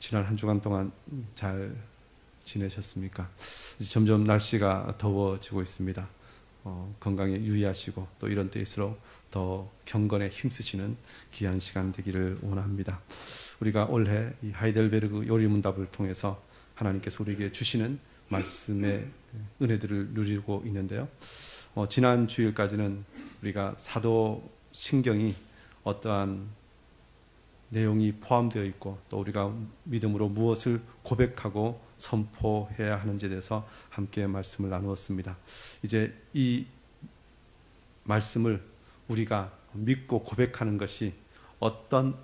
지난 한 주간 동안 잘 지내셨습니까? 점점 날씨가 더워지고 있습니다. 건강에 유의하시고 또 이런 때일수록 더 경건에 힘쓰시는 귀한 시간 되기를 원합니다. 우리가 올해 이 하이델베르그 요리문답을 통해서 하나님께서 우리에게 주시는 말씀의 은혜들을 누리고 있는데요. 지난 주일까지는 우리가 사도신경이 어떠한 내용이 포함되어 있고 또 우리가 믿음으로 무엇을 고백하고 선포해야 하는지에 대해서 함께 말씀을 나누었습니다. 이제 이 말씀을 우리가 믿고 고백하는 것이 어떤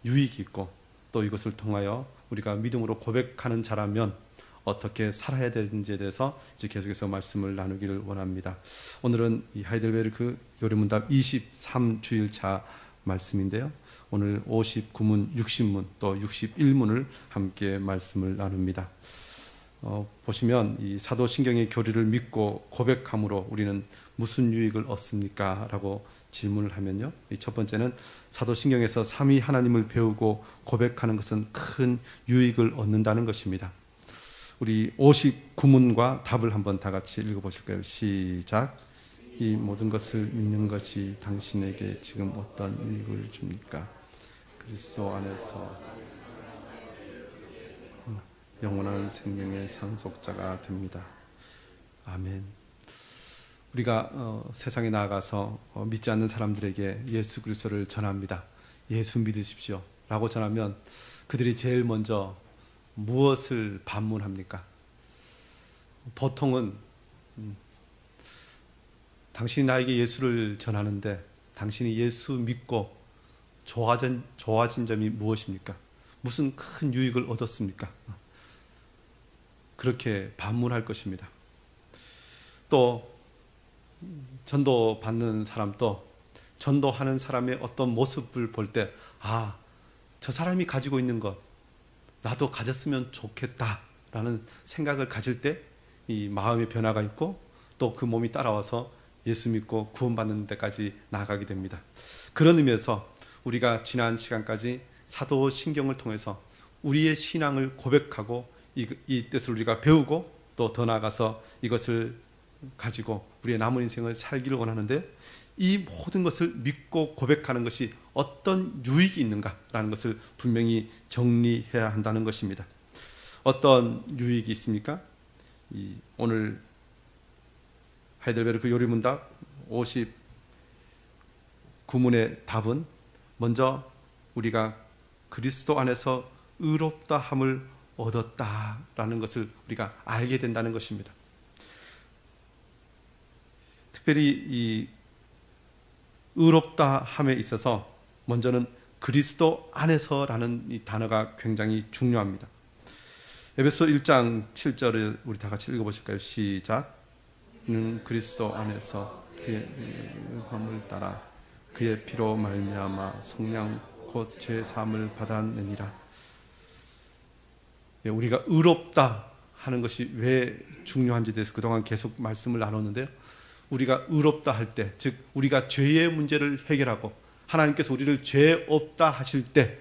유익이 있고 또 이것을 통하여 우리가 믿음으로 고백하는 자라면 어떻게 살아야 되는지에 대해서 이제 계속해서 말씀을 나누기를 원합니다. 오늘은 이 하이델베르크 요리문답 23주일차 말씀인데요. 오늘 59문, 60문, 또 61문을 함께 말씀을 나눕니다. 보시면 이 사도신경의 교리를 믿고 고백함으로 우리는 무슨 유익을 얻습니까? 라고 질문을 하면요. 첫 번째는 사도신경에서 삼위 하나님을 배우고 고백하는 것은 큰 유익을 얻는다는 것입니다. 우리 59문과 답을 한번 다 같이 읽어보실까요? 시작. 이 모든 것을 믿는 것이 당신에게 지금 어떤 유익을 줍니까? 그리스도 안에서 영원한 생명의 상속자가 됩니다. 아멘. 우리가 세상에 나아가서 믿지 않는 사람들에게 예수 그리스도를 전합니다. 예수 믿으십시오 라고 전하면 그들이 제일 먼저 무엇을 반문합니까? 보통은 당신이 나에게 예수를 전하는데 당신이 예수 믿고 좋아진 점이 무엇입니까? 무슨 큰 유익을 얻었습니까? 그렇게 반문할 것입니다. 또 전도 받는 사람도 전도하는 사람의 어떤 모습을 볼 때 저 사람이 가지고 있는 것 나도 가졌으면 좋겠다라는 생각을 가질 때 이 마음의 변화가 있고 또 그 몸이 따라와서 예수 믿고 구원받는 데까지 나아가게 됩니다. 그런 의미에서 우리가 지난 시간까지 사도신경을 통해서 우리의 신앙을 고백하고 이 뜻을 우리가 배우고 또 더 나아가서 이것을 가지고 우리의 남은 인생을 살기를 원하는데 이 모든 것을 믿고 고백하는 것이 어떤 유익이 있는가라는 것을 분명히 정리해야 한다는 것입니다. 어떤 유익이 있습니까? 오늘 하이델베르크 요리문답 59문의 답은 먼저 우리가 그리스도 안에서 의롭다함을 얻었다라는 것을 우리가 알게 된다는 것입니다. 특별히 이 의롭다함에 있어서 먼저는 그리스도 안에서라는 이 단어가 굉장히 중요합니다. 에베소 1장 7절을 우리 다 같이 읽어보실까요? 시작. 그리스도 안에서 그의 의함을 따라 그의 피로 말미암아 속량 곧 죄 사함을 받았느니라. 우리가 의롭다 하는 것이 왜 중요한지에 대해서 그동안 계속 말씀을 나눴는데요. 우리가 의롭다 할 때, 즉 우리가 죄의 문제를 해결하고 하나님께서 우리를 죄 없다 하실 때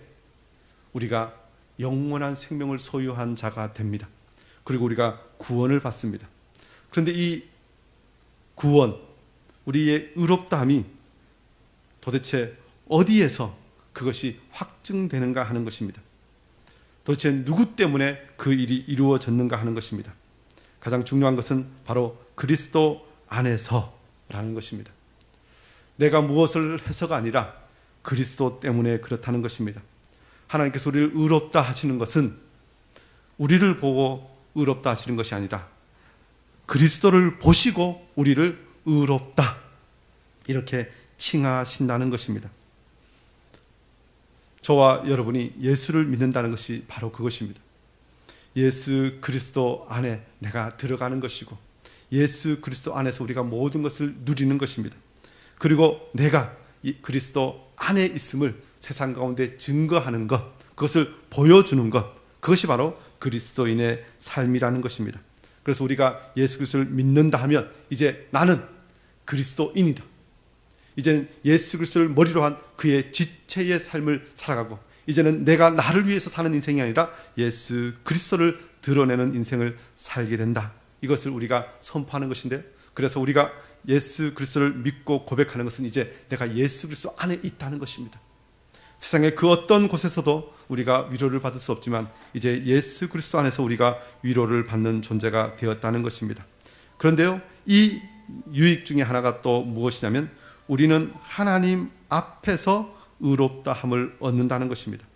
우리가 영원한 생명을 소유한 자가 됩니다. 그리고 우리가 구원을 받습니다. 그런데 이 구원, 우리의 의롭다함이 도대체 어디에서 그것이 확증되는가 하는 것입니다. 도대체 누구 때문에 그 일이 이루어졌는가 하는 것입니다. 가장 중요한 것은 바로 그리스도 안에서라는 것입니다. 내가 무엇을 해서가 아니라 그리스도 때문에 그렇다는 것입니다. 하나님께서 우리를 의롭다 하시는 것은 우리를 보고 의롭다 하시는 것이 아니라 그리스도를 보시고 우리를 의롭다 이렇게 칭하신다는 것입니다. 저와 여러분이 예수를 믿는다는 것이 바로 그것입니다. 예수 그리스도 안에 내가 들어가는 것이고 예수 그리스도 안에서 우리가 모든 것을 누리는 것입니다. 그리고 내가 이 그리스도 안에 있음을 세상 가운데 증거하는 것, 그것을 보여주는 것, 그것이 바로 그리스도인의 삶이라는 것입니다. 그래서 우리가 예수 그리스도를 믿는다 하면 이제 나는 그리스도인이다. 이제 예수 그리스도를 머리로 한 그의 지체의 삶을 살아가고 이제는 내가 나를 위해서 사는 인생이 아니라 예수 그리스도를 드러내는 인생을 살게 된다. 이것을 우리가 선포하는 것인데요. 그래서 우리가 예수 그리스도를 믿고 고백하는 것은 이제 내가 예수 그리스도 안에 있다는 것입니다. 세상의 그 어떤 곳에서도 우리가 위로를 받을 수 없지만 이제 예수 그리스도 안에서 우리가 위로를 받는 존재가 되었다는 것입니다. 그런데요, 이 유익 중에 하나가 또 무엇이냐면 우리는 하나님 앞에서 의롭다함을 얻는다는 것입니다.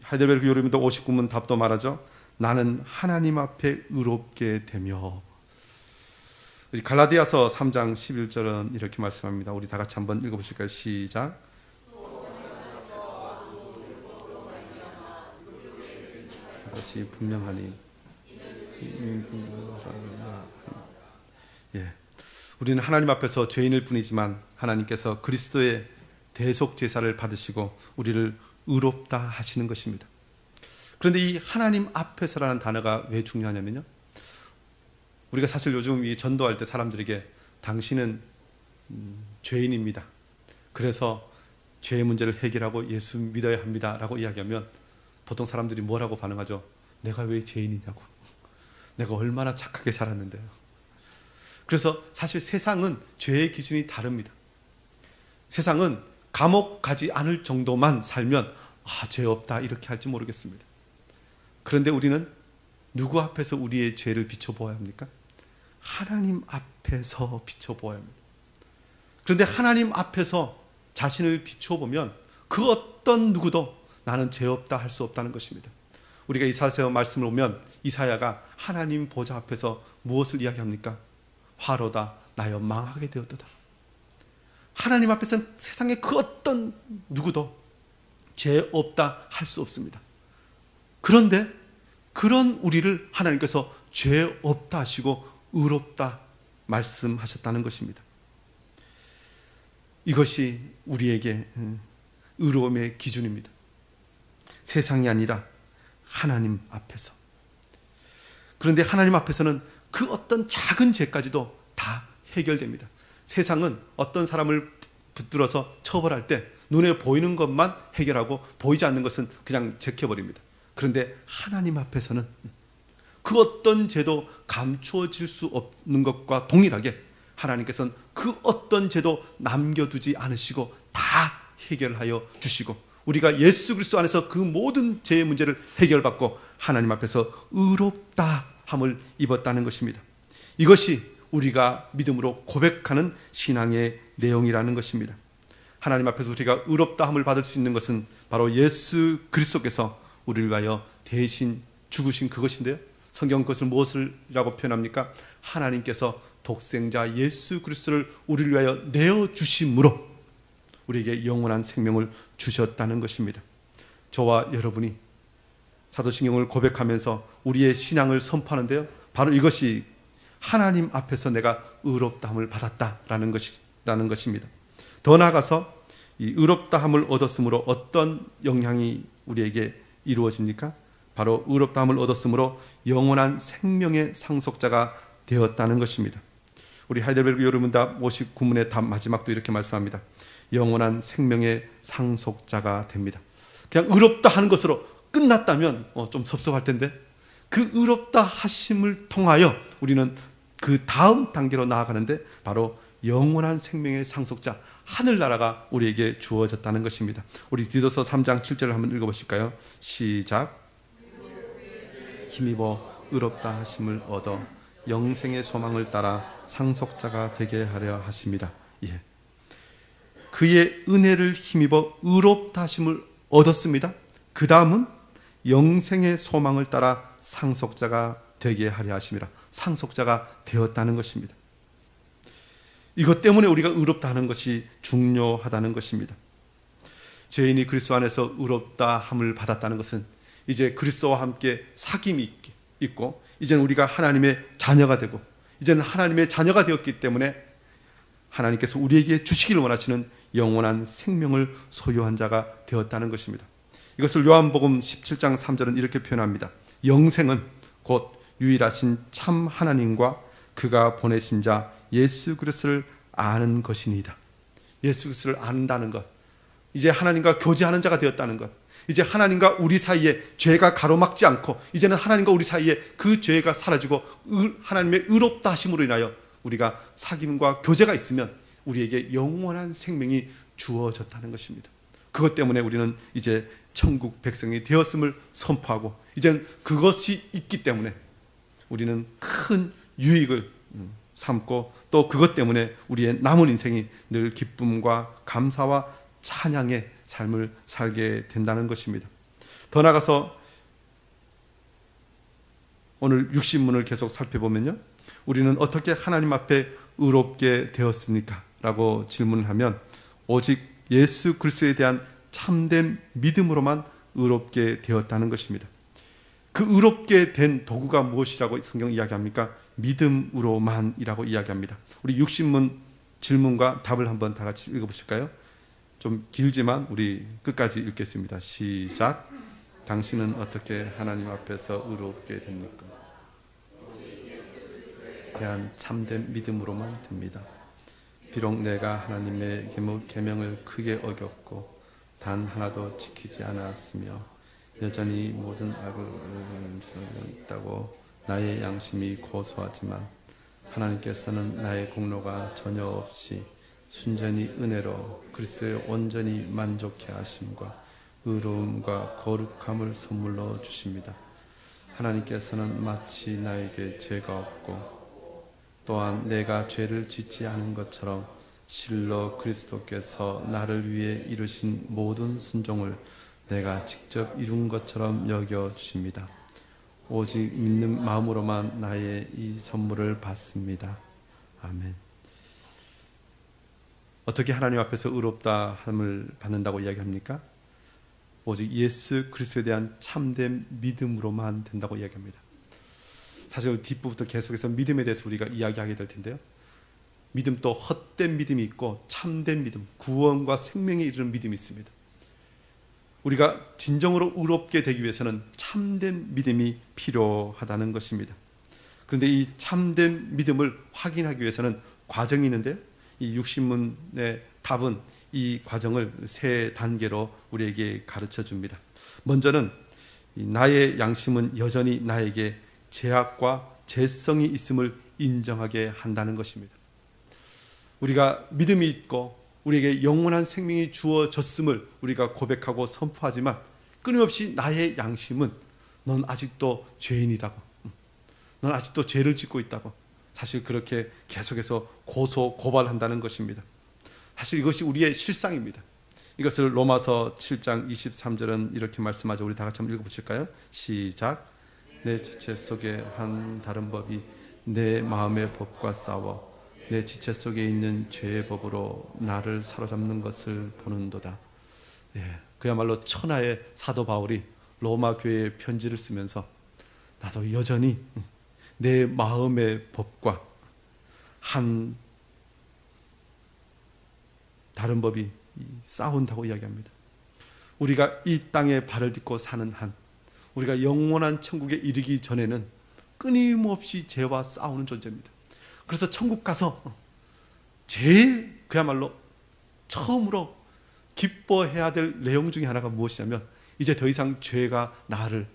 하이델베르크 요리문도 59문 답도 말하죠. 나는 하나님 앞에 의롭게 되며. 갈라디아서 3장 11절은 이렇게 말씀합니다. 우리 다 같이 한번 읽어보실까요? 시작. 그것이 분명하니. 예, 우리는 하나님 앞에서 죄인일 뿐이지만 하나님께서 그리스도의 대속 제사를 받으시고 우리를 의롭다 하시는 것입니다. 그런데 이 하나님 앞에서라는 단어가 왜 중요하냐면요, 우리가 사실 요즘 이 전도할 때 사람들에게 당신은 죄인입니다, 그래서 죄의 문제를 해결하고 예수 믿어야 합니다 라고 이야기하면 보통 사람들이 뭐라고 반응하죠? 내가 왜 죄인이냐고, 내가 얼마나 착하게 살았는데요. 그래서 사실 세상은 죄의 기준이 다릅니다. 세상은 감옥 가지 않을 정도만 살면 죄 없다 이렇게 할지 모르겠습니다. 그런데 우리는 누구 앞에서 우리의 죄를 비춰보아야 합니까? 하나님 앞에서 비춰보아야 합니다. 그런데 하나님 앞에서 자신을 비춰보면 그 어떤 누구도 나는 죄 없다 할 수 없다는 것입니다. 우리가 이사야 말씀을 보면 이사야가 하나님 보좌 앞에서 무엇을 이야기합니까? 화로다 나여 망하게 되었도다. 하나님 앞에서는 세상의 그 어떤 누구도 죄 없다 할 수 없습니다. 그런데 그런 우리를 하나님께서 죄 없다 하시고 의롭다 말씀하셨다는 것입니다. 이것이 우리에게 의로움의 기준입니다. 세상이 아니라 하나님 앞에서. 그런데 하나님 앞에서는 그 어떤 작은 죄까지도 다 해결됩니다. 세상은 어떤 사람을 붙들어서 처벌할 때 눈에 보이는 것만 해결하고 보이지 않는 것은 그냥 제껴버립니다. 그런데 하나님 앞에서는 그 어떤 죄도 감추어질 수 없는 것과 동일하게 하나님께서는 그 어떤 죄도 남겨두지 않으시고 다 해결하여 주시고 우리가 예수 그리스도 안에서 그 모든 죄의 문제를 해결받고 하나님 앞에서 의롭다 함을 입었다는 것입니다. 이것이 우리가 믿음으로 고백하는 신앙의 내용이라는 것입니다. 하나님 앞에서 우리가 의롭다 함을 받을 수 있는 것은 바로 예수 그리스도께서 우리를 위하여 대신 죽으신 그것인데요, 성경 그것을 무엇이라고 표현합니까? 하나님께서 독생자 예수 그리스도를 우리를 위하여 내어주심으로 우리에게 영원한 생명을 주셨다는 것입니다. 저와 여러분이 사도신경을 고백하면서 우리의 신앙을 선포하는데요, 바로 이것이 하나님 앞에서 내가 의롭다함을 받았다라는 것입니다. 더 나아가서 이 의롭다함을 얻었으므로 어떤 영향이 우리에게 이루어집니까? 바로 의롭다함을 얻었으므로 영원한 생명의 상속자가 되었다는 것입니다. 우리 하이델베르크 요르문답 59문의 답 마지막도 이렇게 말씀합니다. 영원한 생명의 상속자가 됩니다. 그냥 의롭다 하는 것으로 끝났다면 좀 섭섭할 텐데 그 의롭다 하심을 통하여 우리는 그 다음 단계로 나아가는데 바로 영원한 생명의 상속자 하늘나라가 우리에게 주어졌다는 것입니다. 우리 디도서 3장 7절을 한번 읽어보실까요? 시작. 힘입어 의롭다 하심을 얻어 영생의 소망을 따라 상속자가 되게 하려 하심이라. 예. 그의 은혜를 힘입어 의롭다 하심을 얻었습니다. 그 다음은 영생의 소망을 따라 상속자가 되게 하려 하심이라. 상속자가 되었다는 것입니다. 이것 때문에 우리가 의롭다 하는 것이 중요하다는 것입니다. 죄인이 그리스도 안에서 의롭다 함을 받았다는 것은 이제 그리스도와 함께 사귐이 있고 이제는 우리가 하나님의 자녀가 되고 이제는 하나님의 자녀가 되었기 때문에 하나님께서 우리에게 주시기를 원하시는 영원한 생명을 소유한 자가 되었다는 것입니다. 이것을 요한복음 17장 3절은 이렇게 표현합니다. 영생은 곧 유일하신 참 하나님과 그가 보내신 자 예수 그리스도를 아는 것이니이다. 예수 그리스도를 안다는 것, 이제 하나님과 교제하는 자가 되었다는 것, 이제 하나님과 우리 사이에 죄가 가로막지 않고 이제는 하나님과 우리 사이에 그 죄가 사라지고 하나님의 의롭다 하심으로 인하여 우리가 사귐과 교제가 있으면 우리에게 영원한 생명이 주어졌다는 것입니다. 그것 때문에 우리는 이제 천국 백성이 되었음을 선포하고 이제는 그것이 있기 때문에 우리는 큰 유익을 삼고 또 그것 때문에 우리의 남은 인생이 늘 기쁨과 감사와 찬양의 삶을 살게 된다는 것입니다. 더 나아가서 오늘 육신문을 계속 살펴보면요, 우리는 어떻게 하나님 앞에 의롭게 되었습니까? 라고 질문을 하면 오직 예수 그리스도에 대한 참된 믿음으로만 의롭게 되었다는 것입니다. 그 의롭게 된 도구가 무엇이라고 성경 이야기합니까? 믿음으로만이라고 이야기합니다. 우리 육신문 질문과 답을 한번 다 같이 읽어보실까요? 좀 길지만 우리 끝까지 읽겠습니다. 시작. 당신은 어떻게 하나님 앞에서 의롭게 됩니까? 대한 참된 믿음으로만 됩니다. 비록 내가 하나님의 계명을 크게 어겼고 단 하나도 지키지 않았으며 여전히 모든 악을 있다고 나의 양심이 고소하지만 하나님께서는 나의 공로가 전혀 없이 순전히 은혜로 그리스도에 온전히 만족해 하심과 의로움과 거룩함을 선물로 주십니다. 하나님께서는 마치 나에게 죄가 없고 또한 내가 죄를 짓지 않은 것처럼 실로 그리스도께서 나를 위해 이루신 모든 순종을 내가 직접 이룬 것처럼 여겨 주십니다. 오직 믿는 마음으로만 나의 이 선물을 받습니다. 아멘. 어떻게 하나님 앞에서 의롭다 함을 받는다고 이야기합니까? 오직 예수 그리스도에 대한 참된 믿음으로만 된다고 이야기합니다. 사실 뒷부분부터 계속해서 믿음에 대해서 우리가 이야기하게 될 텐데요, 믿음 또 헛된 믿음이 있고 참된 믿음, 구원과 생명에 이르는 믿음이 있습니다. 우리가 진정으로 의롭게 되기 위해서는 참된 믿음이 필요하다는 것입니다. 그런데 이 참된 믿음을 확인하기 위해서는 과정이 있는데요, 이 육신문의 답은 이 과정을 세 단계로 우리에게 가르쳐 줍니다. 먼저는 나의 양심은 여전히 나에게 죄악과 죄성이 있음을 인정하게 한다는 것입니다. 우리가 믿음이 있고 우리에게 영원한 생명이 주어졌음을 우리가 고백하고 선포하지만 끊임없이 나의 양심은 넌 아직도 죄인이라고, 넌 아직도 죄를 짓고 있다고 사실 그렇게 계속해서 고발한다는 것입니다. 사실 이것이 우리의 실상입니다. 이것을 로마서 7장 23절은 이렇게 말씀하죠. 우리 다 같이 한번 읽어보실까요? 시작. 내 지체 속에 한 다른 법이 내 마음의 법과 싸워 내 지체 속에 있는 죄의 법으로 나를 사로잡는 것을 보는도다. 그야말로 천하의 사도 바울이 로마 교회에 편지를 쓰면서 나도 여전히 내 마음의 법과 한 다른 법이 싸운다고 이야기합니다. 우리가 이 땅에 발을 딛고 사는 한, 우리가 영원한 천국에 이르기 전에는 끊임없이 죄와 싸우는 존재입니다. 그래서 천국 가서 제일 그야말로 처음으로 기뻐해야 될 내용 중에 하나가 무엇이냐면 이제 더 이상 죄가 나를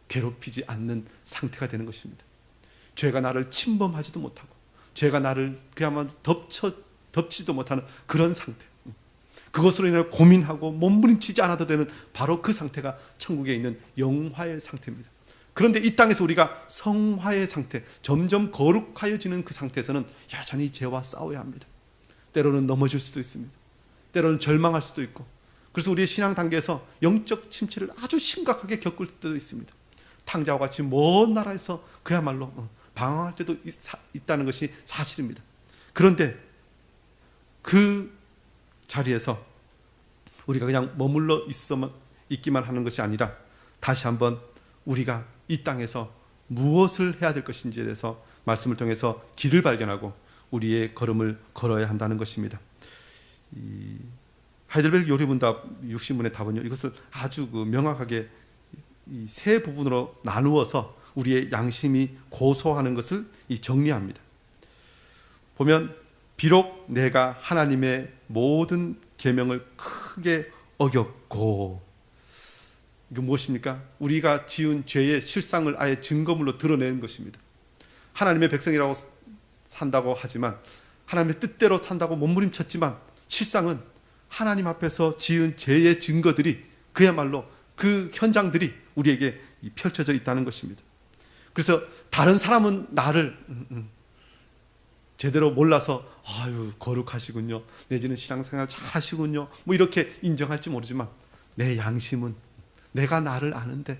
괴롭히지 않는 상태가 되는 것입니다. 죄가 나를 침범하지도 못하고 죄가 나를 그야말로 덮지도 못하는 그런 상태, 그것으로 인해 고민하고 몸부림치지 않아도 되는 바로 그 상태가 천국에 있는 영화의 상태입니다. 그런데 이 땅에서 우리가 성화의 상태, 점점 거룩하여지는 그 상태에서는 여전히 죄와 싸워야 합니다. 때로는 넘어질 수도 있습니다. 때로는 절망할 수도 있고, 그래서 우리의 신앙 단계에서 영적 침체를 아주 심각하게 겪을 때도 있습니다. 탕자와 같이 먼 나라에서 그야말로 방황할 때도 있다는 것이 사실입니다. 그런데 그 자리에서 우리가 그냥 머물러 있기만 하는 것이 아니라 다시 한번 우리가 이 땅에서 무엇을 해야 될 것인지에 대해서 말씀을 통해서 길을 발견하고 우리의 걸음을 걸어야 한다는 것입니다. 이 하이델베르크 요리문답 60문의 답은요, 이것을 아주 명확하게 이 세 부분으로 나누어서 우리의 양심이 고소하는 것을 정리합니다. 보면 비록 내가 하나님의 모든 계명을 크게 어겼고, 이게 무엇입니까? 우리가 지은 죄의 실상을 아예 증거물로 드러내는 것입니다. 하나님의 백성이라고 산다고 하지만, 하나님의 뜻대로 산다고 몸부림쳤지만, 실상은 하나님 앞에서 지은 죄의 증거들이, 그야말로 그 현장들이 우리에게 펼쳐져 있다는 것입니다. 그래서 다른 사람은 나를 제대로 몰라서 아유 거룩하시군요, 내지는 신앙생활 잘 하시군요, 뭐 이렇게 인정할지 모르지만, 내 양심은, 내가 나를 아는데,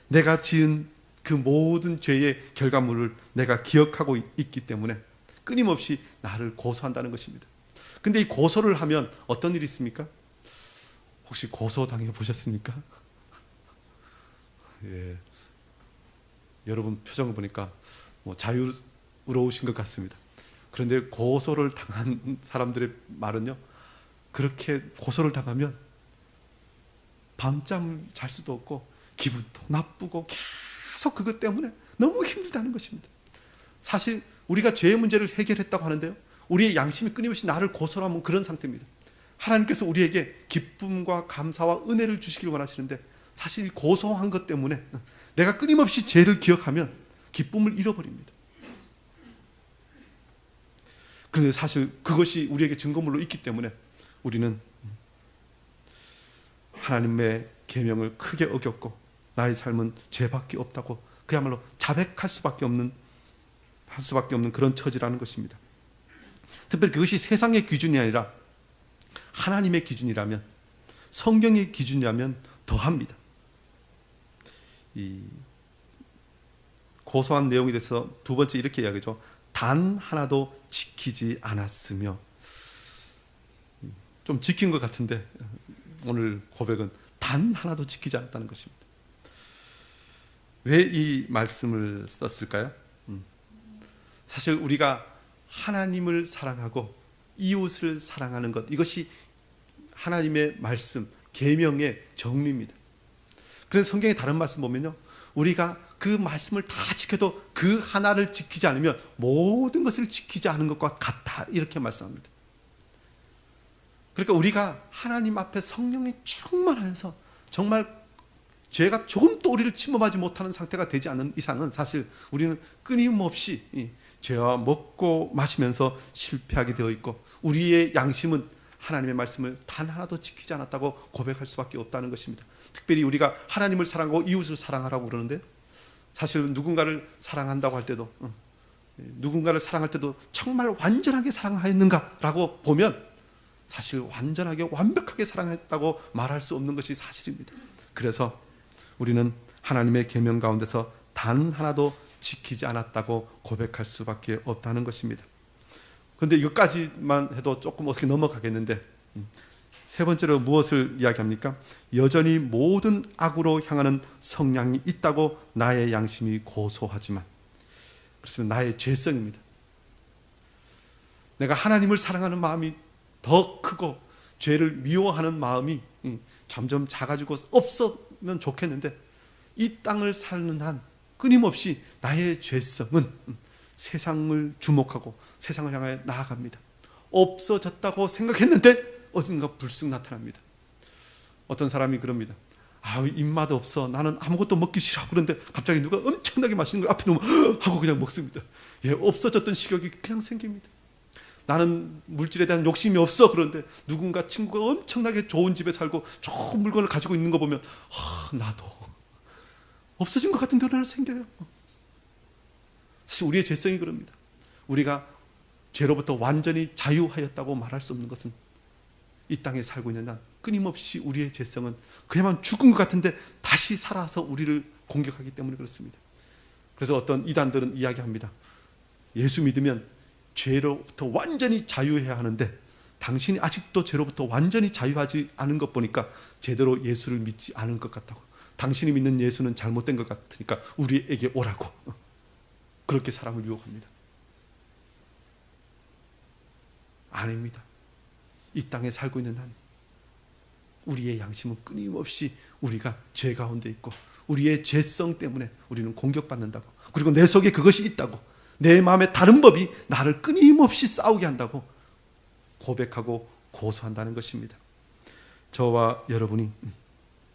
내가 지은 그 모든 죄의 결과물을 내가 기억하고 있기 때문에 끊임없이 나를 고소한다는 것입니다. 근데 이 고소를 하면 어떤 일이 있습니까? 혹시 고소당해 보셨습니까? 예. 여러분 표정을 보니까 뭐 자유로우신 것 같습니다. 그런데 고소를 당한 사람들의 말은요, 그렇게 고소를 당하면 밤잠을 잘 수도 없고 기분도 나쁘고 계속 그것 때문에 너무 힘들다는 것입니다. 사실 우리가 죄의 문제를 해결했다고 하는데요, 우리의 양심이 끊임없이 나를 고소하면 그런 상태입니다. 하나님께서 우리에게 기쁨과 감사와 은혜를 주시길 원하시는데, 사실 고소한 것 때문에 내가 끊임없이 죄를 기억하면 기쁨을 잃어버립니다. 그런데 사실 그것이 우리에게 증거물로 있기 때문에 우리는 하나님의 계명을 크게 어겼고 나의 삶은 죄밖에 없다고 그야말로 자백할 수밖에 없는 그런 처지라는 것입니다. 특별히 그것이 세상의 기준이 아니라 하나님의 기준이라면, 성경의 기준이라면 더합니다. 이 고소한 내용에 대해서 두 번째 이렇게 이야기하죠. 단 하나도 지키지 않았으며. 좀 지킨 것 같은데 오늘 고백은 단 하나도 지키지 않았다는 것입니다. 왜 이 말씀을 썼을까요? 사실 우리가 하나님을 사랑하고 이웃을 사랑하는 것, 이것이 하나님의 말씀, 계명의 정리입니다. 그래서 성경의 다른 말씀 보면요, 우리가 그 말씀을 다 지켜도 그 하나를 지키지 않으면 모든 것을 지키지 않은 것과 같다, 이렇게 말씀합니다. 그러니까 우리가 하나님 앞에 성령에 충만하여서 정말 죄가 조금도 우리를 침범하지 못하는 상태가 되지 않는 이상은 사실 우리는 끊임없이 죄와 먹고 마시면서 실패하게 되어 있고, 우리의 양심은 하나님의 말씀을 단 하나도 지키지 않았다고 고백할 수밖에 없다는 것입니다. 특별히 우리가 하나님을 사랑하고 이웃을 사랑하라고 그러는데, 사실 누군가를 사랑한다고 할 때도, 누군가를 사랑할 때도 정말 완전하게 사랑하였는가라고 보면 사실 완전하게 완벽하게 사랑했다고 말할 수 없는 것이 사실입니다. 그래서 우리는 하나님의 계명 가운데서 단 하나도 지키지 않았다고 고백할 수밖에 없다는 것입니다. 그런데 이것까지만 해도 조금 어떻게 넘어가겠는데, 세 번째로 무엇을 이야기합니까? 여전히 모든 악으로 향하는 성향이 있다고 나의 양심이 고소하지만, 그렇습니다. 나의 죄성입니다. 내가 하나님을 사랑하는 마음이 더 크고 죄를 미워하는 마음이 점점 작아지고 없으면 좋겠는데, 이 땅을 사는 한 끊임없이 나의 죄성은 세상을 주목하고 세상을 향해 나아갑니다. 없어졌다고 생각했는데 어딘가 불쑥 나타납니다. 어떤 사람이 그럽니다. 입맛 없어, 나는 아무것도 먹기 싫어. 그런데 갑자기 누가 엄청나게 맛있는 걸 앞에 놓으면 하고 그냥 먹습니다. 없어졌던 식욕이 그냥 생깁니다. 나는 물질에 대한 욕심이 없어. 그런데 누군가 친구가 엄청나게 좋은 집에 살고 좋은 물건을 가지고 있는 거 보면 나도 없어진 것 같은 데 하나 생겨요. 사실 우리의 죄성이 그럽니다. 우리가 죄로부터 완전히 자유하였다고 말할 수 없는 것은, 이 땅에 살고 있는 한 끊임없이 우리의 죄성은 그야만 죽은 것 같은데 다시 살아서 우리를 공격하기 때문에 그렇습니다. 그래서 어떤 이단들은 이야기합니다. 예수 믿으면 죄로부터 완전히 자유해야 하는데 당신이 아직도 죄로부터 완전히 자유하지 않은 것 보니까 제대로 예수를 믿지 않은 것 같다고, 당신이 믿는 예수는 잘못된 것 같으니까 우리에게 오라고, 그렇게 사람을 유혹합니다. 아닙니다. 이 땅에 살고 있는 한 우리의 양심은 끊임없이 우리가 죄 가운데 있고, 우리의 죄성 때문에 우리는 공격받는다고, 그리고 내 속에 그것이 있다고, 내 마음에 다른 법이 나를 끊임없이 싸우게 한다고 고백하고 고소한다는 것입니다. 저와 여러분이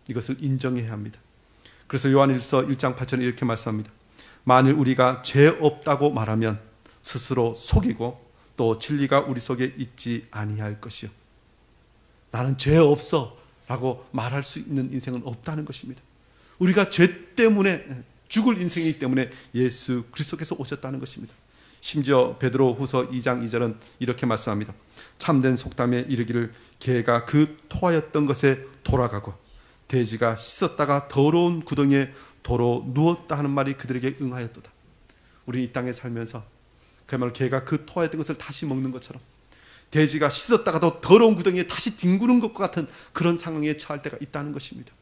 이것을 인정해야 합니다. 그래서 요한일서 1장 8절에 이렇게 말씀합니다. 만일 우리가 죄 없다고 말하면 스스로 속이고 또 진리가 우리 속에 있지 아니할 것이요. 나는 죄 없어 라고 말할 수 있는 인생은 없다는 것입니다. 우리가 죄 때문에 죽을 인생이기 때문에 예수 그리스도께서 오셨다는 것입니다. 심지어 베드로 후서 2장 2절은 이렇게 말씀합니다. 참된 속담에 이르기를 개가 그 토하였던 것에 돌아가고 돼지가 씻었다가 더러운 구덩이에 도로 누웠다 하는 말이 그들에게 응하였도다. 우리 이 땅에 살면서 그야말로 개가 그 토하였던 것을 다시 먹는 것처럼 돼지가 씻었다가도 더러운 구덩이에 다시 뒹구는 것과 같은 그런 상황에 처할 때가 있다는 것입니다.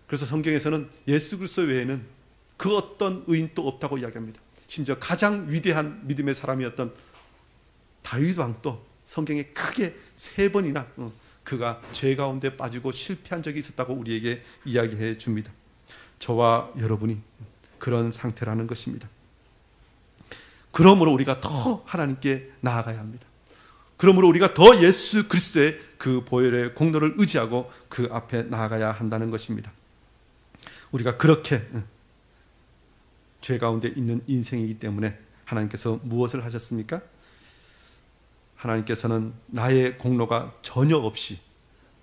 그래서 성경에서는 예수 그리스도 외에는 그 어떤 의인도 없다고 이야기합니다. 심지어 가장 위대한 믿음의 사람이었던 다윗 왕도 성경에 크게 3번이나 그가 죄 가운데 빠지고 실패한 적이 있었다고 우리에게 이야기해 줍니다. 저와 여러분이 그런 상태라는 것입니다. 그러므로 우리가 더 하나님께 나아가야 합니다. 그러므로 우리가 더 예수 그리스도의 그 보혈의 공로를 의지하고 그 앞에 나아가야 한다는 것입니다. 우리가 그렇게 죄 가운데 있는 인생이기 때문에 하나님께서 무엇을 하셨습니까? 하나님께서는 나의 공로가 전혀 없이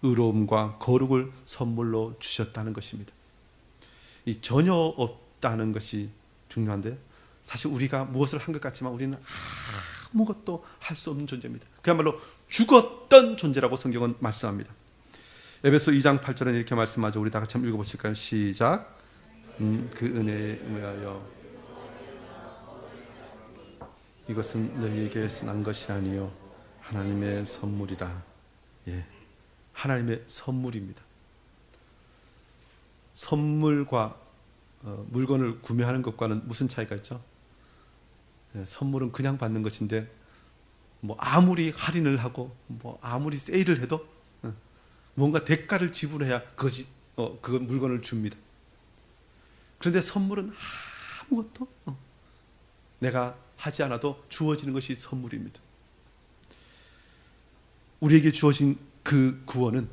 의로움과 거룩을 선물로 주셨다는 것입니다. 이 전혀 없다는 것이 중요한데요. 사실 우리가 무엇을 한 것 같지만 우리는 아무것도 할 수 없는 존재입니다. 그야말로 죽었던 존재라고 성경은 말씀합니다. 에베소 2장 8절은 이렇게 말씀하죠. 우리 다 같이 한번 읽어보실까요? 시작. 그 은혜에 의하여 이것은 너희에게서 난 것이 아니요 하나님의 선물이라. 예, 하나님의 선물입니다. 선물과 물건을 구매하는 것과는 무슨 차이가 있죠? 예, 선물은 그냥 받는 것인데 뭐 아무리 할인을 하고 뭐 아무리 세일을 해도 뭔가 대가를 지불해야 그것이 그 물건을 줍니다. 그런데 선물은 아무것도 내가 하지 않아도 주어지는 것이 선물입니다. 우리에게 주어진 그 구원은,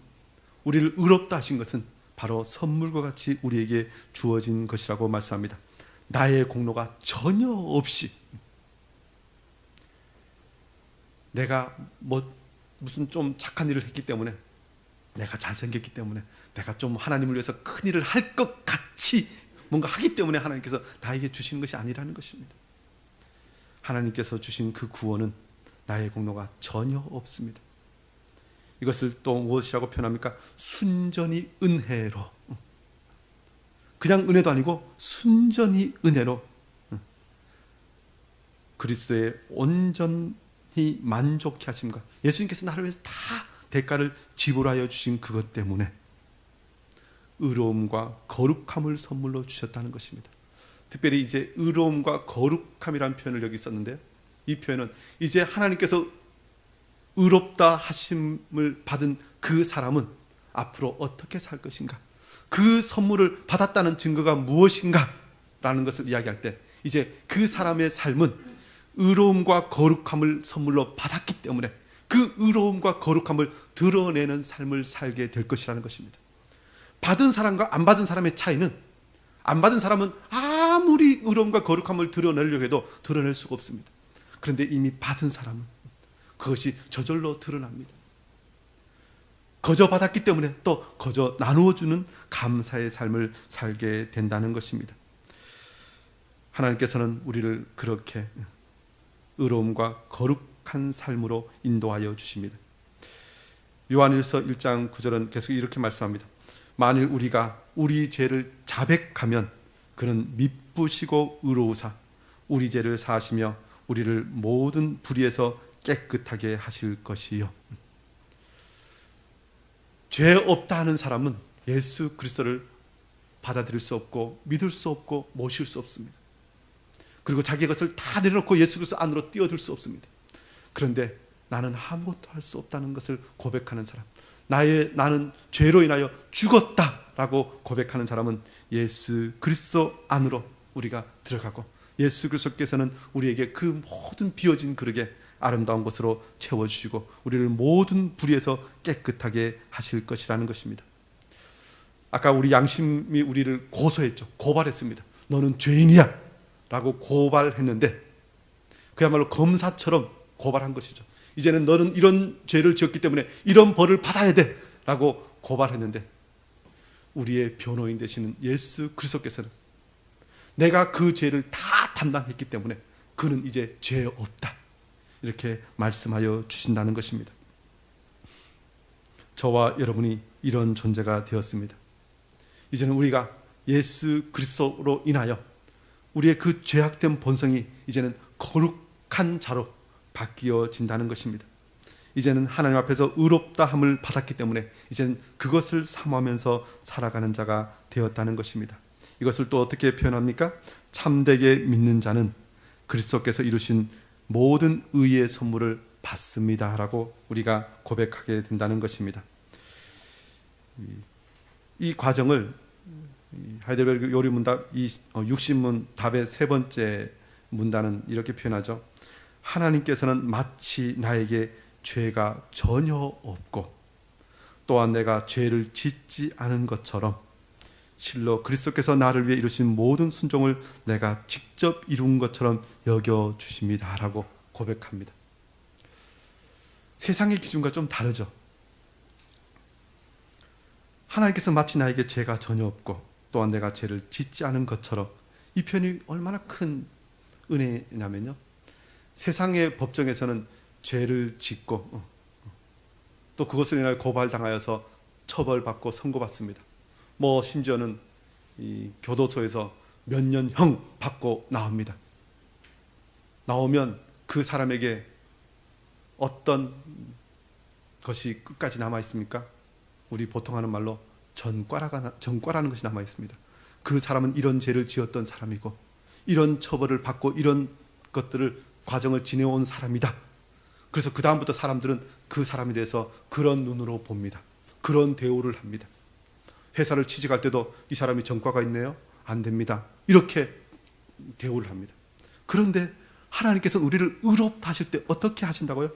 우리를 의롭다 하신 것은 바로 선물과 같이 우리에게 주어진 것이라고 말씀합니다. 나의 공로가 전혀 없이, 내가 무슨 좀 착한 일을 했기 때문에, 내가 잘생겼기 때문에, 내가 좀 하나님을 위해서 큰 일을 할 것 같이 뭔가 하기 때문에 하나님께서 나에게 주시는 것이 아니라는 것입니다. 하나님께서 주신 그 구원은 나의 공로가 전혀 없습니다. 이것을 또 무엇이라고 표현합니까? 순전히 은혜로, 그냥 은혜도 아니고 순전히 은혜로 그리스도의 온전히 만족케 하심과 예수님께서 나를 위해서 다 대가를 지불하여 주신 그것 때문에 의로움과 거룩함을 선물로 주셨다는 것입니다. 특별히 이제 의로움과 거룩함이라는 표현을 여기 썼는데요, 이 표현은 이제 하나님께서 의롭다 하심을 받은 그 사람은 앞으로 어떻게 살 것인가, 그 선물을 받았다는 증거가 무엇인가 라는 것을 이야기할 때, 이제 그 사람의 삶은 의로움과 거룩함을 선물로 받았기 때문에 그 의로움과 거룩함을 드러내는 삶을 살게 될 것이라는 것입니다. 받은 사람과 안 받은 사람의 차이는, 안 받은 사람은 아무리 의로움과 거룩함을 드러내려고 해도 드러낼 수가 없습니다. 그런데 이미 받은 사람은 그것이 저절로 드러납니다. 거저 받았기 때문에 또 거저 나누어주는 감사의 삶을 살게 된다는 것입니다. 하나님께서는 우리를 그렇게 의로움과 거룩한 삶으로 인도하여 주십니다. 요한일서 1장 9절은 계속 이렇게 말씀합니다. 만일 우리가 우리 죄를 자백하면 그는 미쁘시고 의로우사 우리 죄를 사하시며 우리를 모든 불의에서 깨끗하게 하실 것이요. 죄 없다 하는 사람은 예수 그리스도를 받아들일 수 없고 믿을 수 없고 모실 수 없습니다. 그리고 자기 것을 다 내려놓고 예수 그리스도 안으로 뛰어들 수 없습니다. 그런데 나는 아무것도 할 수 없다는 것을 고백하는 사람, 나는 죄로 인하여 죽었다라고 고백하는 사람은 예수 그리스도 안으로 우리가 들어가고 예수 그리스도께서는 우리에게 그 모든 비어진 그릇에 아름다운 것으로 채워주시고 우리를 모든 불의에서 깨끗하게 하실 것이라는 것입니다. 아까 우리 양심이 우리를 고소했죠. 고발했습니다. 너는 죄인이야 라고 고발했는데 그야말로 검사처럼 고발한 것이죠. 이제는 너는 이런 죄를 지었기 때문에 이런 벌을 받아야 돼 라고 고발했는데 우리의 변호인 되시는 예수 그리스도께서는 내가 그 죄를 다 담당했기 때문에 그는 이제 죄 없다 이렇게 말씀하여 주신다는 것입니다. 저와 여러분이 이런 존재가 되었습니다. 이제는 우리가 예수 그리스도로 인하여 우리의 그 죄악된 본성이 이제는 거룩한 자로 바뀌어진다는 것입니다. 이제는 하나님 앞에서 의롭다함을 받았기 때문에 이제는 그것을 사모하면서 살아가는 자가 되었다는 것입니다. 이것을 또 어떻게 표현합니까? 참되게 믿는 자는 그리스도께서 이루신 모든 의의 선물을 받습니다 라고 우리가 고백하게 된다는 것입니다. 이 과정을 하이델베르그 요리문답 60문 답의 세 번째 문단은 이렇게 표현하죠. 하나님께서는 마치 나에게 죄가 전혀 없고 또한 내가 죄를 짓지 않은 것처럼 실로 그리스도께서 나를 위해 이루신 모든 순종을 내가 직접 이룬 것처럼 여겨주십니다 라고 고백합니다. 세상의 기준과 좀 다르죠. 하나님께서 마치 나에게 죄가 전혀 없고 또한 내가 죄를 짓지 않은 것처럼, 이 표현이 얼마나 큰 은혜냐면요, 세상의 법정에서는 죄를 짓고 또 그것을 인하여 고발당하여서 처벌받고 선고받습니다. 뭐 심지어는 이 교도소에서 몇 년형 받고 나옵니다. 나오면 그 사람에게 어떤 것이 끝까지 남아 있습니까? 우리 보통 하는 말로 전과라는 것이 남아 있습니다. 그 사람은 이런 죄를 지었던 사람이고 이런 처벌을 받고 이런 것들을 과정을 지내온 사람이다. 그래서 그 다음부터 사람들은 그 사람에 대해서 그런 눈으로 봅니다. 그런 대우를 합니다. 회사를 취직할 때도 이 사람이 전과가 있네요? 안 됩니다. 이렇게 대우를 합니다. 그런데 하나님께서는 우리를 의롭다 하실 때 어떻게 하신다고요?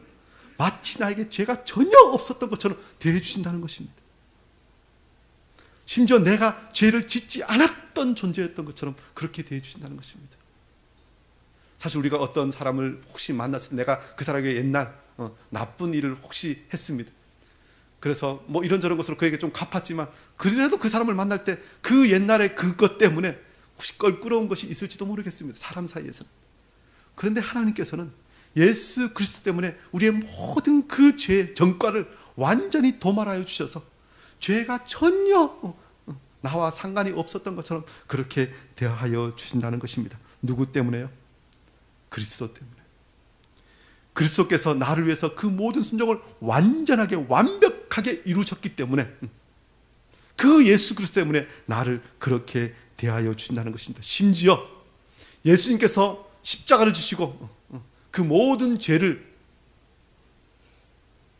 마치 나에게 죄가 전혀 없었던 것처럼 대해 주신다는 것입니다. 심지어 내가 죄를 짓지 않았던 존재였던 것처럼 그렇게 대해 주신다는 것입니다. 사실 우리가 어떤 사람을 혹시 만났을 때 내가 그 사람에게 옛날 나쁜 일을 혹시 했습니다. 그래서 뭐 이런저런 것으로 그에게 좀 갚았지만 그래도 그 사람을 만날 때 그 옛날의 그것 때문에 혹시 껄끄러운 것이 있을지도 모르겠습니다. 사람 사이에서는. 그런데 하나님께서는 예수 그리스도 때문에 우리의 모든 그 죄 전과를 완전히 도말하여 주셔서 죄가 전혀 나와 상관이 없었던 것처럼 그렇게 대하여 주신다는 것입니다. 누구 때문에요? 그리스도 때문에. 그리스도께서 나를 위해서 그 모든 순종을 완전하게 완벽하게 이루셨기 때문에, 그 예수 그리스도 때문에 나를 그렇게 대하여 주신다는 것입니다. 심지어 예수님께서 십자가를 지시고 그 모든 죄를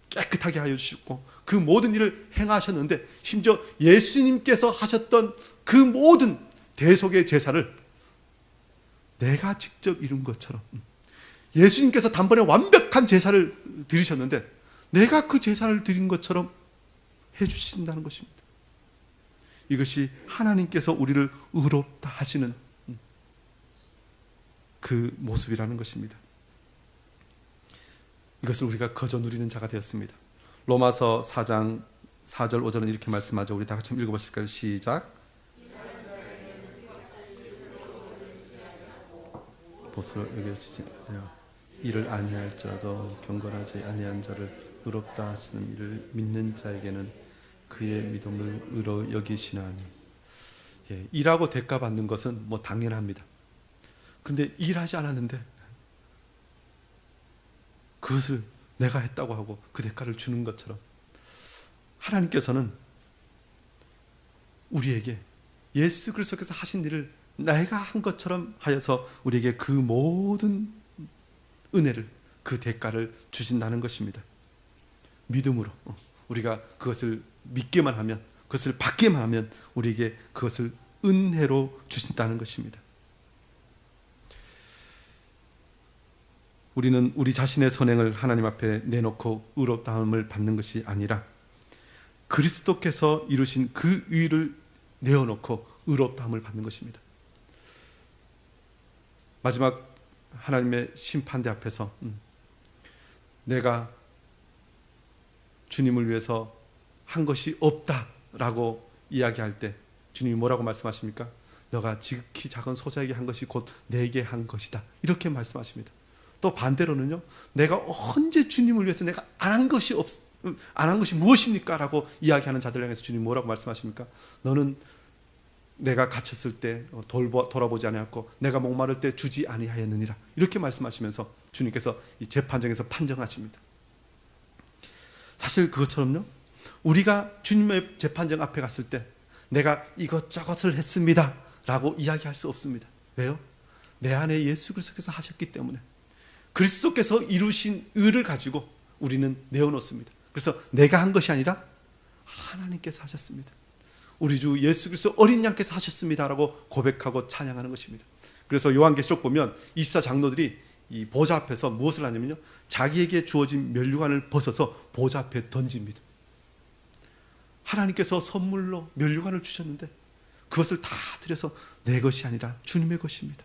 깨끗하게 하여 주시고 그 모든 일을 행하셨는데, 심지어 예수님께서 하셨던 그 모든 대속의 제사를 내가 직접 이룬 것처럼, 예수님께서 단번에 완벽한 제사를 드리셨는데 내가 그 제사를 드린 것처럼 해주신다는 것입니다. 이것이 하나님께서 우리를 의롭다 하시는 그 모습이라는 것입니다. 이것을 우리가 거저 누리는 자가 되었습니다. 로마서 4장 4절 5절은 이렇게 말씀하죠. 우리 다 같이 한번 읽어보실까요? 시작. 보수로 여겨지지 아니하여 이를 아니할지라도 경건하지 아니한 자를 의롭다 하시는 이를 믿는 자에게는 그의 믿음을 의로 여기시나니. 일하고 대가 받는 것은 뭐 당연합니다. 근데 일하지 않았는데 그것을 내가 했다고 하고 그 대가를 주는 것처럼, 하나님께서는 우리에게 예수 그리스도께서 하신 일을 내가 한 것처럼 하여서 우리에게 그 모든 은혜를, 그 대가를 주신다는 것입니다. 믿음으로 우리가 그것을 믿기만 하면, 그것을 받기만 하면 우리에게 그것을 은혜로 주신다는 것입니다. 우리는 우리 자신의 선행을 하나님 앞에 내놓고 의롭다함을 받는 것이 아니라 그리스도께서 이루신 그 의를 내어놓고 의롭다함을 받는 것입니다. 마지막 하나님의 심판대 앞에서 내가 주님을 위해서 한 것이 없다라고 이야기할 때 주님이 뭐라고 말씀하십니까? 너가 지극히 작은 소자에게 한 것이 곧 내게 한 것이다, 이렇게 말씀하십니다. 또 반대로는요, 내가 언제 주님을 위해서 내가 안 한 것이 무엇입니까? 라고 이야기하는 자들 향해서 주님이 뭐라고 말씀하십니까? 너는 내가 갇혔을 때 돌아보지 아니하였고 내가 목마를 때 주지 아니하였느니라, 이렇게 말씀하시면서 주님께서 이 재판정에서 판정하십니다. 사실 그것처럼요, 우리가 주님의 재판정 앞에 갔을 때 내가 이것저것을 했습니다 라고 이야기할 수 없습니다. 왜요? 내 안에 예수 그리스도께서 하셨기 때문에, 그리스도께서 이루신 의를 가지고 우리는 내어놓습니다. 그래서 내가 한 것이 아니라 하나님께서 하셨습니다. 우리 주 예수 그리스도 어린 양께서 하셨습니다라고 고백하고 찬양하는 것입니다. 그래서 요한계시록 보면 24장로들이 이 보좌 앞에서 무엇을 하냐면요, 자기에게 주어진 면류관을 벗어서 보좌 앞에 던집니다. 하나님께서 선물로 면류관을 주셨는데 그것을 다 드려서 내 것이 아니라 주님의 것입니다.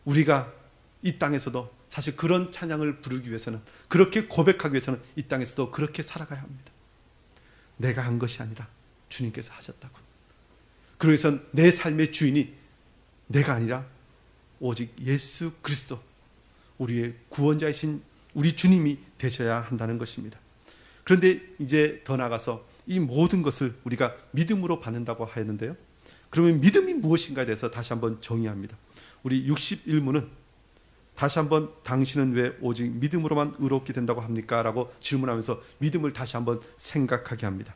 우리가 이 땅에서도 사실 그런 찬양을 부르기 위해서는, 그렇게 고백하기 위해서는 이 땅에서도 그렇게 살아가야 합니다. 내가 한 것이 아니라 주님께서 하셨다고. 그래서 내 삶의 주인이 내가 아니라 오직 예수 그리스도, 우리의 구원자이신 우리 주님이 되셔야 한다는 것입니다. 그런데 이제 더 나아가서 이 모든 것을 우리가 믿음으로 받는다고 하였는데요, 그러면 믿음이 무엇인가에 대해서 다시 한번 정의합니다. 우리 61문은 다시 한번 당신은 왜 오직 믿음으로만 의롭게 된다고 합니까? 라고 질문하면서 믿음을 다시 한번 생각하게 합니다.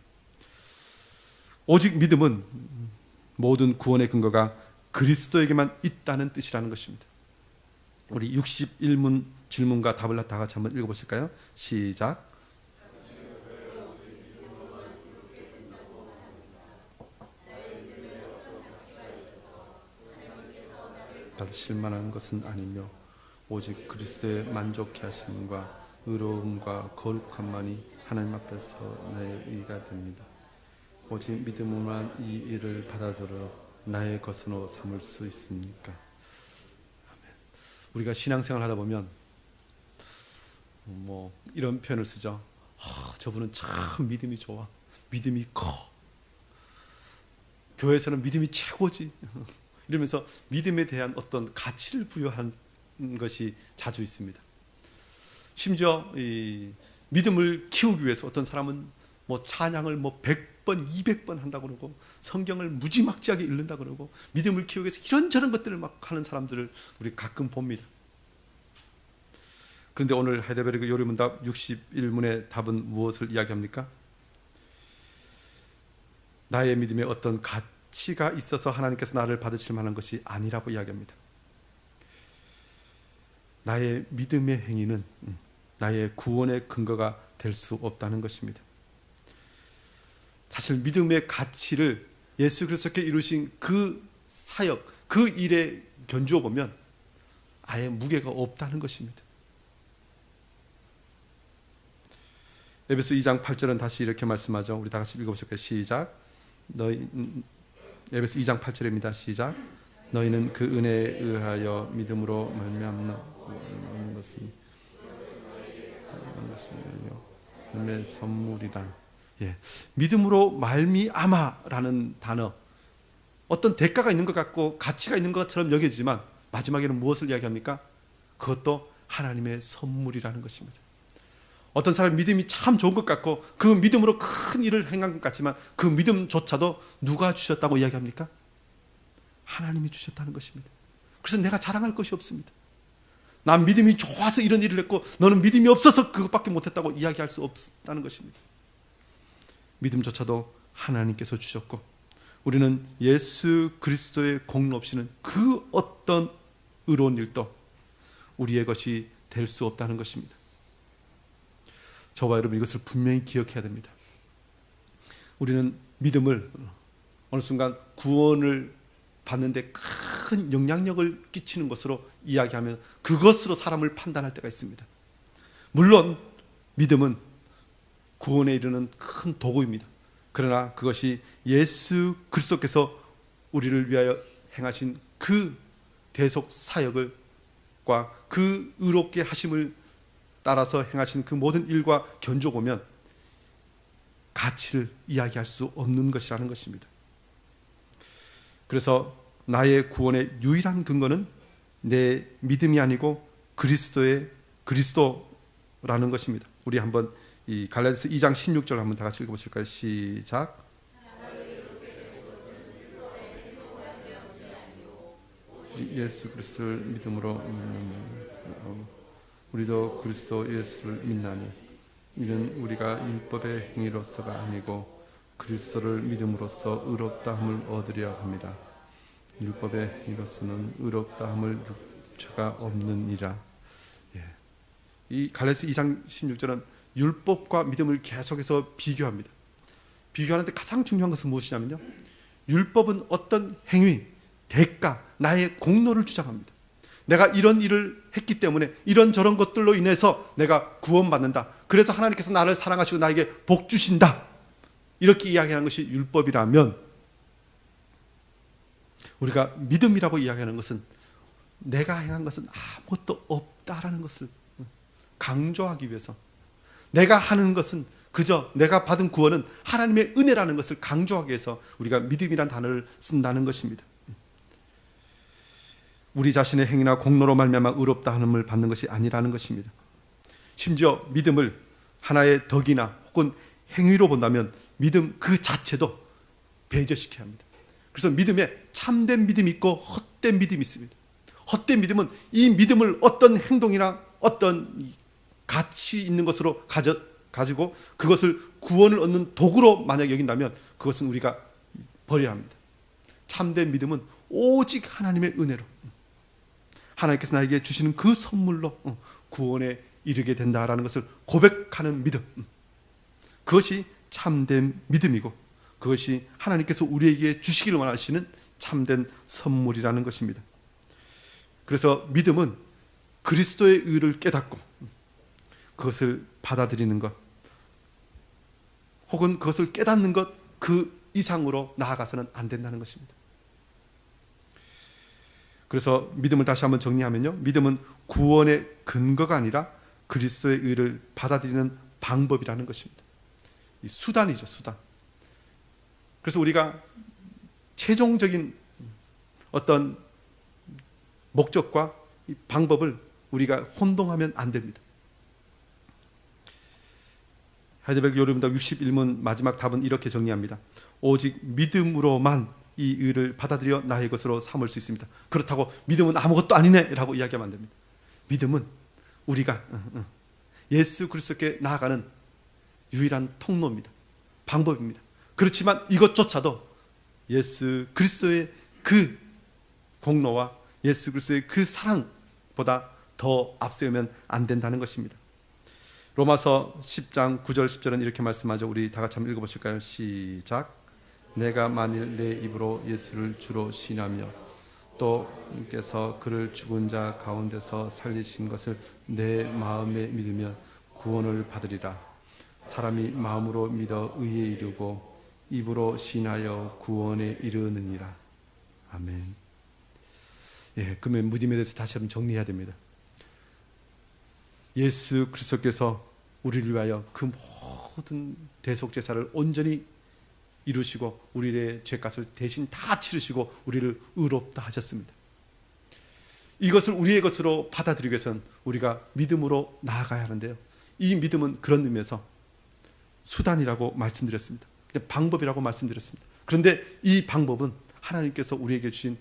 오직 믿음은 모든 구원의 근거가 그리스도에게만 있다는 뜻이라는 것입니다. 우리 61문 질문과 답을 다 같이 한번 읽어보실까요? 시작. 받으실 만한 것은 아니며 오직 그리스도의 만족케 하심과 의로움과 거룩함만이 하나님 앞에서 나의 의가 됩니다. 오직 믿음으로만 이 일을 받아들여 나의 것으로 삼을 수 있습니까? 아멘. 우리가 신앙생활 하다 보면 이런 표현을 쓰죠. 저분은 참 믿음이 좋아, 믿음이 커, 교회에서는 믿음이 최고지, 이러면서 믿음에 대한 어떤 가치를 부여한 것이 자주 있습니다. 심지어 이 믿음을 키우기 위해서 어떤 사람은 찬양을 100번, 200번 한다고 그러고 성경을 무지막지하게 읽는다고 그러고 믿음을 키우기 위해서 이런저런 것들을 막 하는 사람들을 우리 가끔 봅니다. 그런데 오늘 하이델베르그 요리문답 61문의 답은 무엇을 이야기합니까? 나의 믿음에 어떤 가치가 있어서 하나님께서 나를 받으실 만한 것이 아니라고 이야기합니다. 나의 믿음의 행위는 나의 구원의 근거가 될 수 없다는 것입니다. 사실 믿음의 가치를 예수 그리스도께 이루신 그 사역, 그 일에 견주어 보면 아예 무게가 없다는 것입니다. 에베소 2장 8절은 다시 이렇게 말씀하죠. 우리 다 같이 읽어보실까요? 시작. 에베소 2장 8절입니다. 시작. 너희는 그 은혜에 의하여 믿음으로 말미암는 것은 은혜의 선물이라. 믿음으로 말미암아라는 단어, 어떤 대가가 있는 것 같고 가치가 있는 것처럼 여겨지지만 마지막에는 무엇을 이야기합니까? 그것도 하나님의 선물이라는 것입니다. 어떤 사람 믿음이 참 좋은 것 같고 그 믿음으로 큰 일을 행한 것 같지만 그 믿음조차도 누가 주셨다고 이야기합니까? 하나님이 주셨다는 것입니다. 그래서 내가 자랑할 것이 없습니다. 난 믿음이 좋아서 이런 일을 했고 너는 믿음이 없어서 그것밖에 못했다고 이야기할 수 없다는 것입니다. 믿음조차도 하나님께서 주셨고 우리는 예수 그리스도의 공로 없이는 그 어떤 의로운 일도 우리의 것이 될 수 없다는 것입니다. 저와 여러분 이것을 분명히 기억해야 됩니다. 우리는 믿음을 어느 순간 구원을 받는데 큰 영향력을 끼치는 것으로 이야기하면 그것으로 사람을 판단할 때가 있습니다. 물론 믿음은 구원에 이르는 큰 도구입니다. 그러나 그것이 예수 그리스도께서 우리를 위하여 행하신 그 대속 사역과 그 의롭게 하심을 따라서 행하신 그 모든 일과 견줘보면 가치를 이야기할 수 없는 것이라는 것입니다. 그래서 나의 구원의 유일한 근거는 내 믿음이 아니고 그리스도라는 것입니다. 우리 한번 이 갈라디아서 2장 16절 한번 다 같이 읽어보실까요? 시작. 예수 그리스도를 믿음으로 우리도 그리스도 예수를 믿나니 이는 우리가 율법의 행위로서가 아니고 그리스도를 믿음으로써 의롭다함을 얻으려 합니다. 율법의 행위로서는 의롭다함을 육체가 없느니라. 이 갈라디아서 2장 16절은 율법과 믿음을 계속해서 비교합니다. 비교하는데 가장 중요한 것은 무엇이냐면요, 율법은 어떤 행위, 대가, 나의 공로를 주장합니다. 내가 이런 일을 했기 때문에 이런저런 것들로 인해서 내가 구원받는다. 그래서 하나님께서 나를 사랑하시고 나에게 복 주신다. 이렇게 이야기하는 것이 율법이라면, 우리가 믿음이라고 이야기하는 것은 내가 행한 것은 아무것도 없다라는 것을 강조하기 위해서, 내가 하는 것은 그저 내가 받은 구원은 하나님의 은혜라는 것을 강조하기 위해서 우리가 믿음이란 단어를 쓴다는 것입니다. 우리 자신의 행위나 공로로 말미암아 의롭다 함을 받는 것이 아니라는 것입니다. 심지어 믿음을 하나의 덕이나 혹은 행위로 본다면 믿음 그 자체도 배제시켜야 합니다. 그래서 믿음에 참된 믿음이 있고 헛된 믿음이 있습니다. 헛된 믿음은 이 믿음을 어떤 행동이나 어떤 가치 있는 것으로 가지고 그것을 구원을 얻는 도구로 만약 여긴다면 그것은 우리가 버려야 합니다. 참된 믿음은 오직 하나님의 은혜로, 하나님께서 나에게 주시는 그 선물로 구원에 이르게 된다라는 것을 고백하는 믿음, 그것이 참된 믿음이고 그것이 하나님께서 우리에게 주시기를 원하시는 참된 선물이라는 것입니다. 그래서 믿음은 그리스도의 의를 깨닫고 그것을 받아들이는 것, 혹은 그것을 깨닫는 것 그 이상으로 나아가서는 안 된다는 것입니다. 그래서 믿음을 다시 한번 정리하면요, 믿음은 구원의 근거가 아니라 그리스도의 의를 받아들이는 방법이라는 것입니다. 이 수단이죠, 수단. 그래서 우리가 최종적인 어떤 목적과 이 방법을 우리가 혼동하면 안 됩니다. 하이델베르그 요리문답 61문 마지막 답은 이렇게 정리합니다. 오직 믿음으로만 이 의를 받아들여 나의 것으로 삼을 수 있습니다. 그렇다고 믿음은 아무것도 아니네 라고 이야기하면 안 됩니다. 믿음은 우리가 예수 그리스도께 나아가는 유일한 통로입니다. 방법입니다. 그렇지만 이것조차도 예수 그리스도의 그 공로와 예수 그리스도의 그 사랑보다 더 앞세우면 안 된다는 것입니다. 로마서 10장 9절 10절은 이렇게 말씀하죠. 우리 다 같이 한번 읽어보실까요? 시작. 내가 만일 내 입으로 예수를 주로 시인하며 또 주께서 그를 죽은 자 가운데서 살리신 것을 내 마음에 믿으면 구원을 받으리라. 사람이 마음으로 믿어 의에 이르고 입으로 시인하여 구원에 이르느니라. 아멘. 그러면 믿음에 대해서 다시 한번 정리해야 됩니다. 예수 그리스도께서 우리를 위하여 그 모든 대속 제사를 온전히 이루시고 우리의 죄값을 대신 다 치르시고 우리를 의롭다 하셨습니다. 이것을 우리의 것으로 받아들이기 위해서는 우리가 믿음으로 나아가야 하는데요, 이 믿음은 그런 의미에서 수단이라고 말씀드렸습니다. 방법이라고 말씀드렸습니다. 그런데 이 방법은 하나님께서 우리에게 주신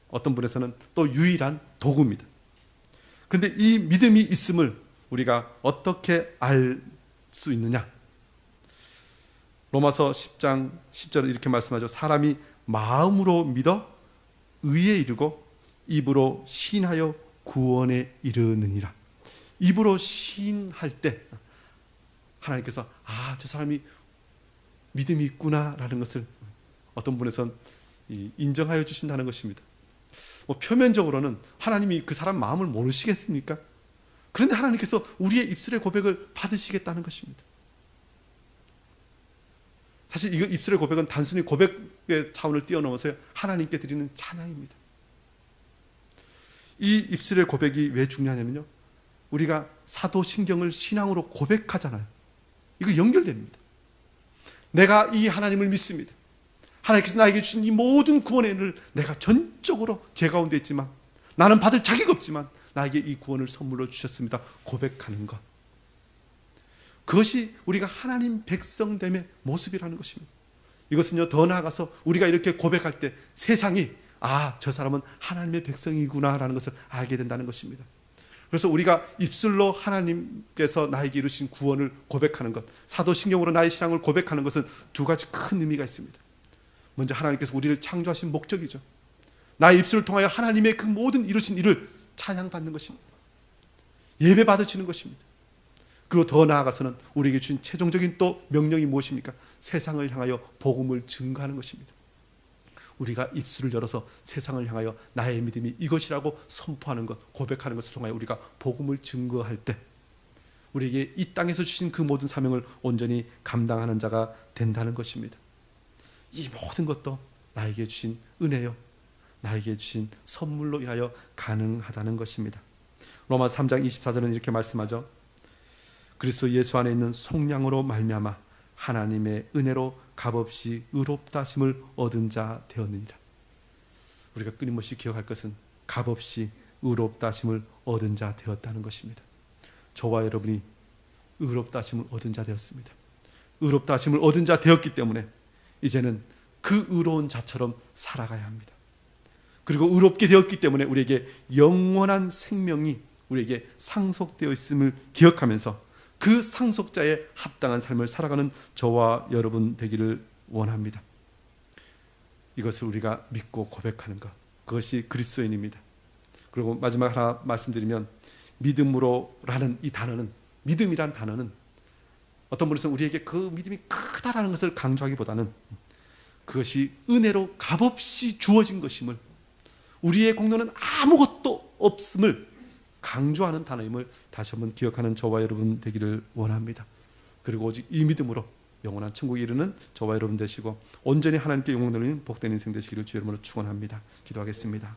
어떤 분에서는 또 유일한 도구입니다. 그런데 이 믿음이 있음을 우리가 어떻게 알 수 있느냐? 로마서 10장 10절은 이렇게 말씀하죠. 사람이 마음으로 믿어 의에 이르고 입으로 시인하여 구원에 이르느니라. 입으로 시인할 때 하나님께서 저 사람이 믿음이 있구나라는 것을 어떤 분에선 인정하여 주신다는 것입니다. 표면적으로는 하나님이 그 사람 마음을 모르시겠습니까? 그런데 하나님께서 우리의 입술의 고백을 받으시겠다는 것입니다. 사실 이거 입술의 고백은 단순히 고백의 차원을 뛰어넘어서 하나님께 드리는 찬양입니다. 이 입술의 고백이 왜 중요하냐면요, 우리가 사도신경을 신앙으로 고백하잖아요. 이거 연결됩니다. 내가 이 하나님을 믿습니다. 하나님께서 나에게 주신 이 모든 구원의 은혜를 내가 전적으로 제 가운데 있지만, 나는 받을 자격 없지만 나에게 이 구원을 선물로 주셨습니다. 고백하는 것. 그것이 우리가 하나님 백성됨의 모습이라는 것입니다. 이것은요, 더 나아가서 우리가 이렇게 고백할 때 세상이 저 사람은 하나님의 백성이구나 라는 것을 알게 된다는 것입니다. 그래서 우리가 입술로 하나님께서 나에게 이루신 구원을 고백하는 것, 사도신경으로 나의 신앙을 고백하는 것은 두 가지 큰 의미가 있습니다. 먼저 하나님께서 우리를 창조하신 목적이죠. 나의 입술을 통하여 하나님의 그 모든 이루신 일을 찬양받는 것입니다. 예배 받으시는 것입니다. 그리고 더 나아가서는 우리에게 주신 최종적인 또 명령이 무엇입니까? 세상을 향하여 복음을 증거하는 것입니다. 우리가 입술을 열어서 세상을 향하여 나의 믿음이 이것이라고 선포하는 것, 고백하는 것을 통하여 우리가 복음을 증거할 때 우리에게 이 땅에서 주신 그 모든 사명을 온전히 감당하는 자가 된다는 것입니다. 이 모든 것도 나에게 주신 은혜요, 나에게 주신 선물로 인하여 가능하다는 것입니다. 로마서 3장 24절은 이렇게 말씀하죠. 그리스도 예수 안에 있는 속량으로 말미암아 하나님의 은혜로 값없이 의롭다 하심을 얻은 자 되었느니라. 우리가 끊임없이 기억할 것은 값없이 의롭다 하심을 얻은 자 되었다는 것입니다. 저와 여러분이 의롭다 하심을 얻은 자 되었습니다. 의롭다 하심을 얻은 자 되었기 때문에 이제는 그 의로운 자처럼 살아가야 합니다. 그리고 의롭게 되었기 때문에 우리에게 영원한 생명이 우리에게 상속되어 있음을 기억하면서 그 상속자의 합당한 삶을 살아가는 저와 여러분 되기를 원합니다. 이것을 우리가 믿고 고백하는 것, 그것이 그리스도인입니다. 그리고 마지막 하나 말씀드리면, 믿음으로라는 이 단어는, 믿음이란 단어는 어떤 분에서 우리에게 그 믿음이 크다라는 것을 강조하기보다는 그것이 은혜로 값없이 주어진 것임을, 우리의 공로는 아무것도 없음을 강조하는 단어임을 다시 한번 기억하는 저와 여러분 되기를 원합니다. 그리고 오직 이 믿음으로 영원한 천국에 이르는 저와 여러분 되시고 온전히 하나님께 영광 돌리는 복된 인생 되시기를 주 이름으로 축원합니다. 기도하겠습니다.